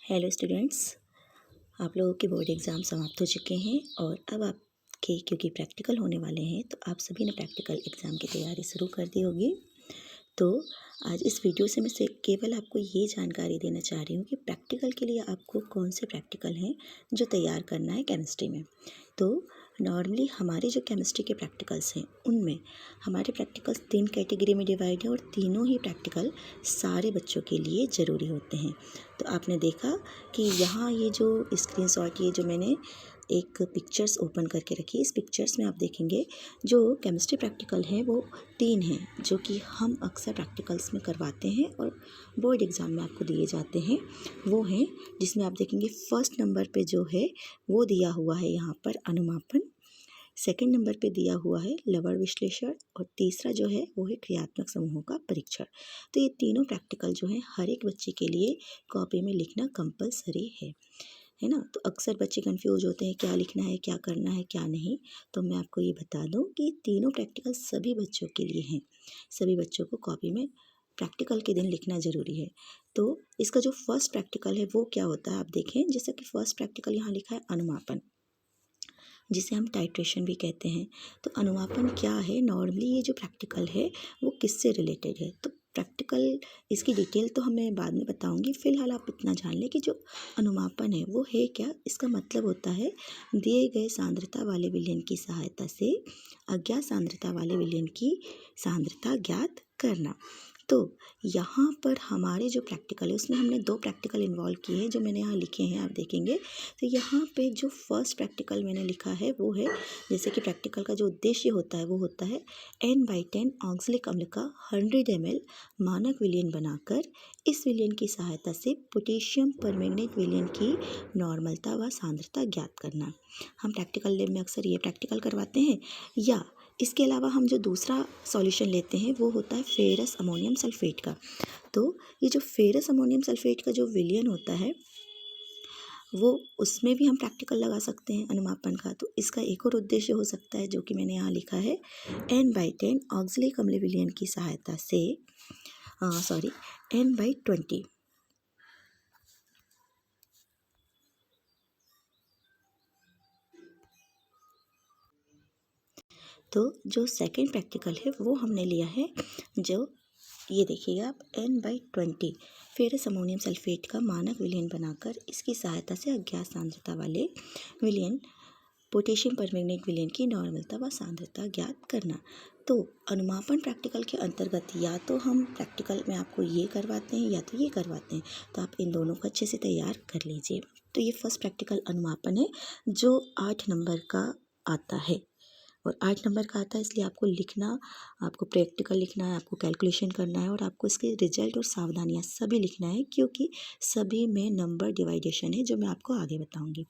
Hello students, आप लोगों के बोर्ड एग्ज़ाम समाप्त हो चुके हैं और अब आपके क्योंकि प्रैक्टिकल होने वाले हैं तो आप सभी ने प्रैक्टिकल एग्ज़ाम की तैयारी शुरू कर दी होगी। तो आज इस वीडियो से मैं केवल आपको ये जानकारी देना चाह रही हूँ कि प्रैक्टिकल के लिए आपको कौन से प्रैक्टिकल हैं जो तैयार करना है केमिस्ट्री में। तो नॉर्मली हमारे जो केमिस्ट्री के प्रैक्टिकल्स हैं उनमें हमारे प्रैक्टिकल्स 3 कैटेगरी में डिवाइड है और तीनों ही प्रैक्टिकल सारे बच्चों के लिए ज़रूरी होते हैं। तो आपने देखा कि यहाँ ये जो स्क्रीनशॉट ये जो मैंने एक पिक्चर्स ओपन करके रखी, इस पिक्चर्स में आप देखेंगे जो केमिस्ट्री प्रैक्टिकल है वो 3 हैं जो कि हम अक्सर प्रैक्टिकल्स में करवाते हैं और बोर्ड एग्ज़ाम में आपको दिए जाते हैं। वो हैं जिसमें आप देखेंगे फर्स्ट नंबर पे जो है वो दिया हुआ है यहाँ पर अनुमापन, सेकंड नंबर पे दिया हुआ है लवण विश्लेषण और तीसरा जो है वो है क्रियात्मक समूहों का परीक्षण। तो ये तीनों प्रैक्टिकल जो है हर एक बच्चे के लिए कॉपी में लिखना कंपलसरी है ना। तो अक्सर बच्चे कंफ्यूज होते हैं क्या लिखना है, क्या करना है, क्या नहीं। तो मैं आपको ये बता दूं कि तीनों प्रैक्टिकल सभी बच्चों के लिए हैं। सभी बच्चों को कॉपी में प्रैक्टिकल के दिन लिखना ज़रूरी है। तो इसका जो फर्स्ट प्रैक्टिकल है वो क्या होता है आप देखें, जैसा कि फर्स्ट प्रैक्टिकल यहाँ लिखा है अनुमापन, जिसे हम टाइट्रेशन भी कहते हैं। तो अनुमापन क्या है, नॉर्मली ये जो प्रैक्टिकल है वो किससे रिलेटेड है। तो प्रैक्टिकल इसकी डिटेल तो हमें बाद में बताऊंगी, फ़िलहाल आप इतना जान लें कि जो अनुमापन है वो है क्या। इसका मतलब होता है दिए गए सांद्रता वाले विलयन की सहायता से अज्ञात सांद्रता वाले विलयन की सांद्रता ज्ञात करना। तो यहाँ पर हमारे जो प्रैक्टिकल है उसमें हमने 2 प्रैक्टिकल इन्वॉल्व किए हैं जो मैंने यहाँ लिखे हैं, आप देखेंगे। तो यहाँ पे जो फर्स्ट प्रैक्टिकल मैंने लिखा है वो है, जैसे कि प्रैक्टिकल का जो उद्देश्य होता है वो होता है N/10 ऑक्सैलिक अम्ल का 100 ml मानक विलयन बनाकर इस विलयन की सहायता से पोटेशियम परमैंगनेट विलयन की नॉर्मलता व सांद्रता ज्ञात करना। हम प्रैक्टिकल लैब में अक्सर ये प्रैक्टिकल करवाते हैं। या इसके अलावा हम जो दूसरा सॉल्यूशन लेते हैं वो होता है फेरस अमोनियम सल्फेट का। तो ये जो फेरस अमोनियम सल्फेट का जो विलयन होता है वो उसमें भी हम प्रैक्टिकल लगा सकते हैं अनुमापन का। तो इसका एक और उद्देश्य हो सकता है जो कि मैंने यहाँ लिखा है N/10 ऑक्सैलिक अम्ल विलयन की सहायता से N/20। तो जो सेकंड प्रैक्टिकल है वो हमने लिया है, जो ये देखिएगा आप N/20 फेरस अमोनियम सल्फेट का मानक विलयन बनाकर इसकी सहायता से अज्ञात सांद्रता वाले विलयन पोटेशियम परमैंगनेट विलयन की नॉर्मलता व सांद्रता ज्ञात करना। तो अनुमापन प्रैक्टिकल के अंतर्गत या तो हम प्रैक्टिकल में आपको ये करवाते हैं या तो ये करवाते हैं। तो आप इन दोनों को अच्छे से तैयार कर लीजिए। तो ये फर्स्ट प्रैक्टिकल अनुमापन है जो 8 नंबर का आता है और 8 नंबर का आता है, इसलिए आपको लिखना, आपको प्रैक्टिकल लिखना है, आपको कैलकुलेशन करना है और आपको इसके रिजल्ट और सावधानियाँ सभी लिखना है, क्योंकि सभी में नंबर डिवाइडेशन है जो मैं आपको आगे बताऊंगी।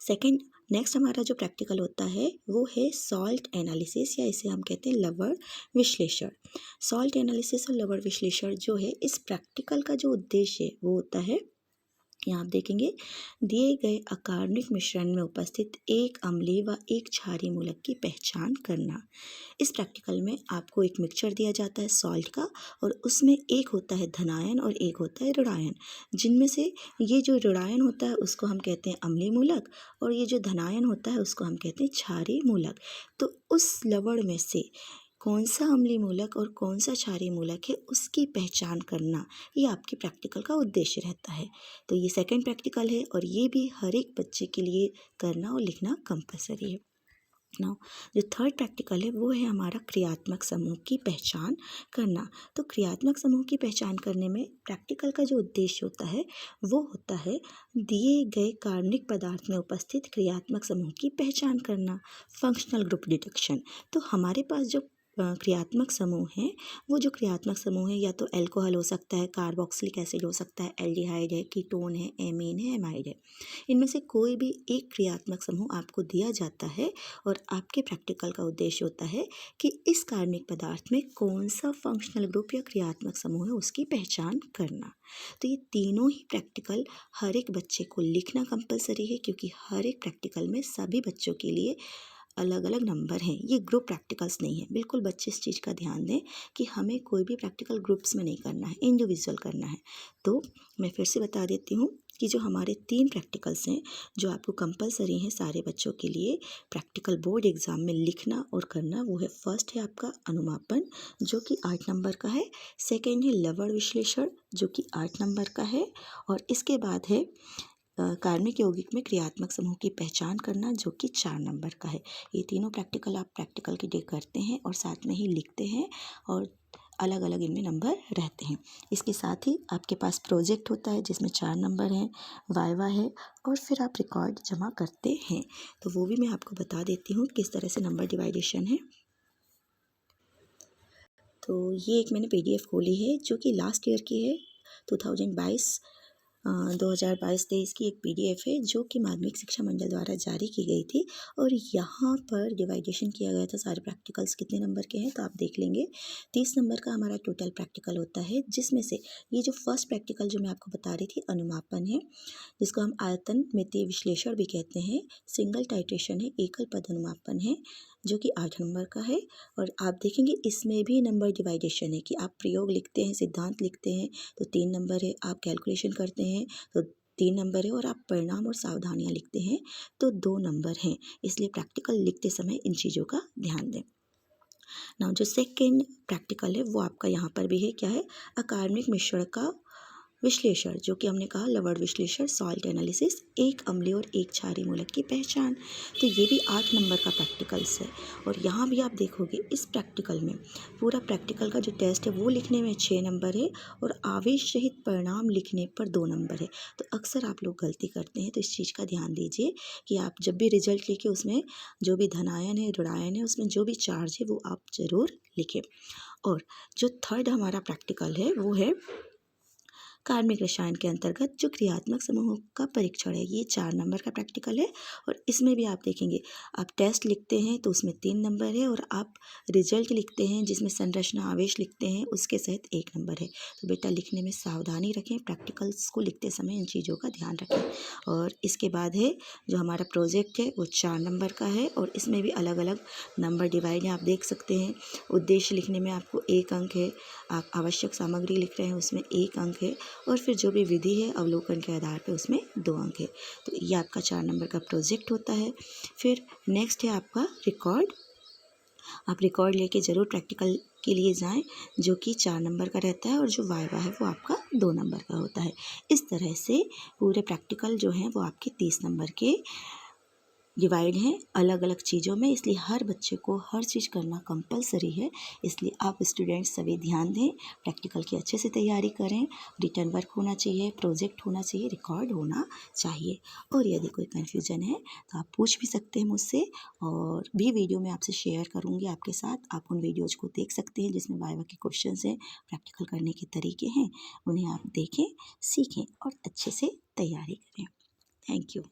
सेकंड नेक्स्ट हमारा जो प्रैक्टिकल होता है वो है सॉल्ट एनालिसिस, या इसे हम कहते हैं लवण विश्लेषण। सॉल्ट एनालिसिस और लवण विश्लेषण जो है इस प्रैक्टिकल का जो उद्देश्य है वो होता है, यहाँ आप देखेंगे, दिए गए अकार्बनिक मिश्रण में उपस्थित एक अम्लीय व एक क्षारीय मूलक की पहचान करना। इस प्रैक्टिकल में आपको एक मिक्सचर दिया जाता है सॉल्ट का और उसमें एक होता है धनायन और एक होता है ऋणायन, जिनमें से ये जो ऋणायन होता है उसको हम कहते हैं अम्लीय मूलक और ये जो धनायन होता है उसको हम कहते हैं क्षारीय मूलक। तो उस लवण में से कौन सा अम्लीय मूलक और कौन सा क्षारीय मूलक है उसकी पहचान करना, ये आपके प्रैक्टिकल का उद्देश्य रहता है। तो ये सेकंड प्रैक्टिकल है और ये भी हर एक बच्चे के लिए करना और लिखना कंपलसरी है। नाउ जो थर्ड प्रैक्टिकल है वो है हमारा क्रियात्मक समूह की पहचान करना। तो क्रियात्मक समूह की पहचान करने में प्रैक्टिकल का जो उद्देश्य होता है वो होता है दिए गए कार्बनिक पदार्थ में उपस्थित क्रियात्मक समूह की पहचान करना, फंक्शनल ग्रुप डिटेक्शन। तो हमारे पास जो क्रियात्मक समूह हैं, वो जो क्रियात्मक समूह है या तो अल्कोहल हो सकता है, कार्बोक्सिलिक एसिड हो सकता है, एल्डिहाइड है, कीटोन है, एमीन है, एमाइड है। इनमें से कोई भी एक क्रियात्मक समूह आपको दिया जाता है और आपके प्रैक्टिकल का उद्देश्य होता है कि इस कार्बनिक पदार्थ में कौन सा फंक्शनल ग्रुप या क्रियात्मक समूह है उसकी पहचान करना। तो ये तीनों ही प्रैक्टिकल हर एक बच्चे को लिखना कंपलसरी है, क्योंकि हर एक प्रैक्टिकल में सभी बच्चों के लिए अलग अलग नंबर हैं, ये ग्रुप प्रैक्टिकल्स नहीं है। बिल्कुल बच्चे इस चीज़ का ध्यान दें कि हमें कोई भी प्रैक्टिकल ग्रुप्स में नहीं करना है, इंडिविजुअल करना है। तो मैं फिर से बता देती हूँ कि जो हमारे 3 प्रैक्टिकल्स हैं जो आपको कंपलसरी हैं सारे बच्चों के लिए प्रैक्टिकल बोर्ड एग्ज़ाम में लिखना और करना, वो है फर्स्ट है आपका अनुमापन जो कि 8 नंबर का है, सेकेंड है लवण विश्लेषण जो कि 8 नंबर का है, और इसके बाद है कार्मिक यौगिक में क्रियात्मक समूह की पहचान करना जो कि 4 नंबर का है। ये तीनों प्रैक्टिकल आप प्रैक्टिकल के डे करते हैं और साथ में ही लिखते हैं और अलग अलग इनमें नंबर रहते हैं। इसके साथ ही आपके पास प्रोजेक्ट होता है जिसमें 4 नंबर हैं, वाइवा है और फिर आप रिकॉर्ड जमा करते हैं। तो वो भी मैं आपको बता देती हूँ किस तरह से नंबर डिवाइडेशन है। तो ये एक मैंने PDF खोली है जो कि लास्ट ईयर की है, 2022-23 की एक PDF है जो कि माध्यमिक शिक्षा मंडल द्वारा जारी की गई थी, और यहाँ पर डिवाइडेशन किया गया था सारे प्रैक्टिकल्स कितने नंबर के हैं तो आप देख लेंगे। 30 नंबर का हमारा टोटल प्रैक्टिकल होता है, जिसमें से ये जो फर्स्ट प्रैक्टिकल जो मैं आपको बता रही थी अनुमापन है, जिसको हम आयतन मितीय विश्लेषण भी कहते हैं, सिंगल टाइट्रेशन है, एकल पद अनुमापन है जो कि 8 नंबर का है। और आप देखेंगे इसमें भी नंबर डिवाइडेशन है कि आप प्रयोग लिखते हैं, सिद्धांत लिखते हैं तो 3 नंबर है, आप कैलकुलेशन करते हैं तो 3 नंबर है, और आप परिणाम और सावधानियां लिखते हैं तो 2 नंबर हैं। इसलिए प्रैक्टिकल लिखते समय इन चीज़ों का ध्यान दें। नाउ जो सेकेंड प्रैक्टिकल है वो आपका यहाँ पर भी है, क्या है, अकार्बनिक मिश्रण का विश्लेषण जो कि हमने कहा लवण विश्लेषण, सॉल्ट एनालिसिस, एक अम्लीय और एक क्षारीय मूलक की पहचान। तो ये भी 8 नंबर का प्रैक्टिकल्स है, और यहाँ भी आप देखोगे इस प्रैक्टिकल में पूरा प्रैक्टिकल का जो टेस्ट है वो लिखने में 6 नंबर है, और आवेश सहित परिणाम लिखने पर 2 नंबर है। तो अक्सर आप लोग गलती करते हैं, तो इस चीज़ का ध्यान दीजिए कि आप जब भी रिजल्ट लिखें उसमें जो भी धनायन है, ऋणायन है, उसमें जो भी चार्ज है वो आप ज़रूर लिखें। और जो थर्ड हमारा प्रैक्टिकल है वो है कार्मिक रसायन के अंतर्गत जो क्रियात्मक समूहों का परीक्षण है, ये 4 नंबर का प्रैक्टिकल है। और इसमें भी आप देखेंगे आप टेस्ट लिखते हैं तो उसमें 3 नंबर है, और आप रिजल्ट लिखते हैं जिसमें संरचना आवेश लिखते हैं उसके सहित 1 नंबर है। तो बेटा लिखने में सावधानी रखें, प्रैक्टिकल्स को लिखते समय इन चीज़ों का ध्यान रखें। और इसके बाद है जो हमारा प्रोजेक्ट है वो 4 नंबर का है, और इसमें भी अलग अलग नंबर डिवाइड है, आप देख सकते हैं। उद्देश्य लिखने में आपको 1 अंक है, आप आवश्यक सामग्री लिख रहे हैं उसमें 1 अंक है, और फिर जो भी विधि है अवलोकन के आधार पर उसमें 2 अंक है। तो ये आपका 4 नंबर का प्रोजेक्ट होता है। फिर नेक्स्ट है आपका रिकॉर्ड। आप रिकॉर्ड लेके ज़रूर प्रैक्टिकल के लिए जाएं जो कि 4 नंबर का रहता है, और जो वाइवा है वो आपका 2 नंबर का होता है। इस तरह से पूरे प्रैक्टिकल जो हैं वो आपके 30 नंबर के डिवाइड हैं अलग अलग चीज़ों में, इसलिए हर बच्चे को हर चीज़ करना कंपलसरी है। इसलिए आप स्टूडेंट्स सभी ध्यान दें, प्रैक्टिकल की अच्छे से तैयारी करें, रिटर्न वर्क होना चाहिए, प्रोजेक्ट होना चाहिए, रिकॉर्ड होना चाहिए। और यदि कोई कन्फ्यूजन है तो आप पूछ भी सकते हैं मुझसे, और भी वीडियो मैं आपसे शेयर करूँगी आपके साथ। आप उन वीडियोज़ को देख सकते हैं जिसमें वाइवा के क्वेश्चन हैं, प्रैक्टिकल करने के तरीके हैं, उन्हें आप देखें, सीखें और अच्छे से तैयारी करें। Thank you.